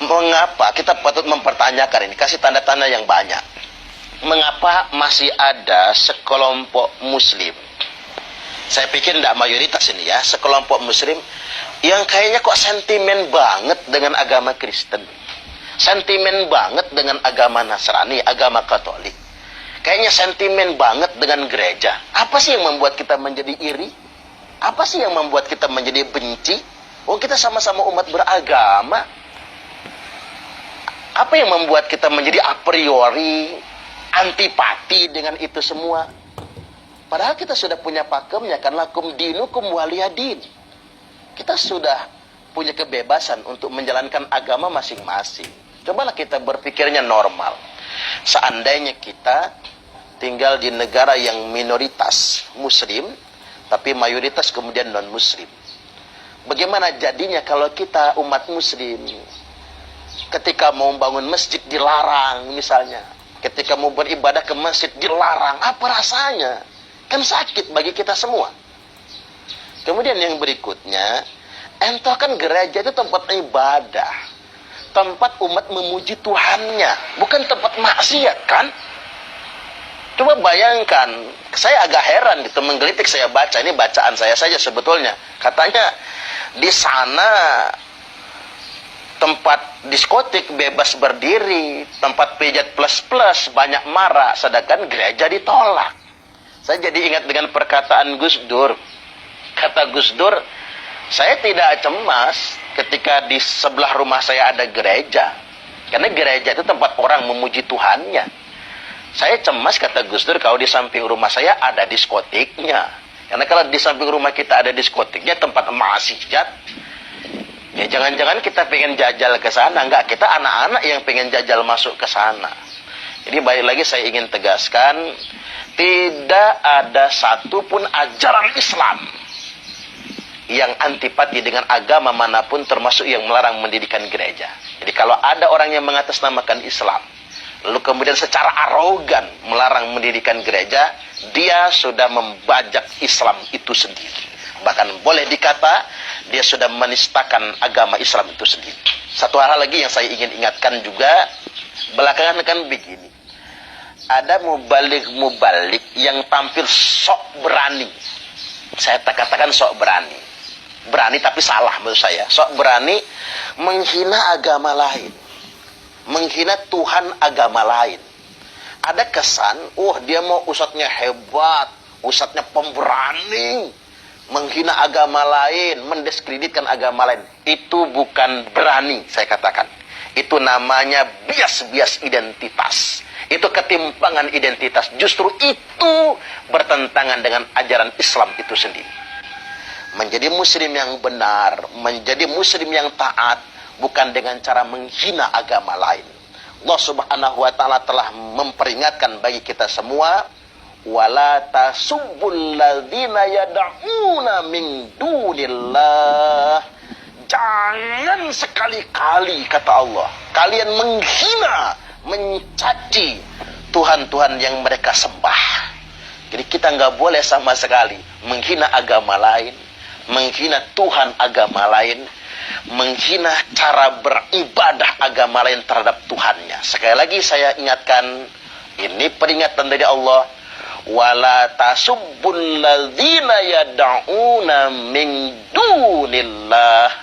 Mengapa kita patut mempertanyakan ini? Kasih tanda-tanda yang banyak. Mengapa masih ada sekelompok muslim, saya pikir tidak mayoritas ini ya, sekelompok muslim yang kayaknya kok sentimen banget dengan agama Kristen, sentimen banget dengan agama Nasrani, agama Katolik, kayaknya sentimen banget dengan gereja. Apa sih yang membuat kita menjadi iri? Apa sih yang membuat kita menjadi benci? Oh, kita sama-sama umat beragama. Apa yang membuat kita menjadi a priori antipati dengan itu semua? Padahal kita sudah punya pakemnya, kan lakum dinukum waliyadin. Kita sudah punya kebebasan untuk menjalankan agama masing-masing. Cobalah kita berpikirnya normal. Seandainya kita tinggal di negara yang minoritas muslim, tapi mayoritas kemudian non-muslim. Bagaimana jadinya kalau kita umat muslim, ketika mau bangun masjid dilarang misalnya, ketika mau beribadah ke masjid dilarang, apa rasanya? Kan sakit bagi kita semua. Kemudian yang berikutnya, entah kan gereja itu tempat ibadah, tempat umat memuji Tuhannya, bukan tempat maksiat kan? Coba bayangkan, saya agak heran gitu, menggelitik saya baca, ini bacaan saya saja sebetulnya. Katanya di sana tempat diskotik bebas berdiri, tempat pijat plus-plus banyak marah, sedangkan gereja ditolak. Saya jadi ingat dengan perkataan Gus Dur. Kata Gus Dur, saya tidak cemas ketika di sebelah rumah saya ada gereja, karena gereja itu tempat orang memuji Tuhannya. Saya cemas, kata Gus Dur, kalau di samping rumah saya ada diskotiknya. Karena kalau di samping rumah kita ada diskotiknya, tempat maksiat, ya jangan-jangan kita pengen jajal ke sana. Enggak, kita anak-anak yang pengen jajal masuk ke sana. Jadi balik lagi saya ingin tegaskan, tidak ada satupun ajaran Islam yang antipati dengan agama manapun, termasuk yang melarang mendirikan gereja. Jadi kalau ada orang yang mengatasnamakan Islam, lalu kemudian secara arogan melarang mendirikan gereja, dia sudah membajak Islam itu sendiri. Bahkan boleh dikata, dia sudah menistakan agama Islam itu sendiri. Satu hal lagi yang saya ingin ingatkan juga, belakangan kan begini. Ada mubalik yang tampil sok berani. Saya katakan sok berani. Berani tapi salah menurut saya. Sok berani menghina agama lain, menghina Tuhan agama lain. Ada kesan, dia mau ustadznya hebat, ustadznya pemberani, menghina agama lain, mendiskreditkan agama lain. Itu bukan berani, saya katakan. Itu namanya bias-bias identitas. Itu ketimpangan identitas. Justru itu bertentangan dengan ajaran Islam itu sendiri. Menjadi muslim yang benar, menjadi muslim yang taat, bukan dengan cara menghina agama lain. Allah Subhanahu wa ta'ala telah memperingatkan bagi kita semua, wala tasubbul ladzina yad'una min dunillah. Jangan sekali-kali, kata Allah, kalian menghina, mencaci Tuhan-Tuhan yang mereka sembah. Jadi kita nggak boleh sama sekali menghina agama lain, menghina Tuhan agama lain, menghina cara beribadah agama lain terhadap Tuhannya. Sekali lagi saya ingatkan, ini peringatan dari Allah, wala tasubbul ladzina yad'una min dunillah.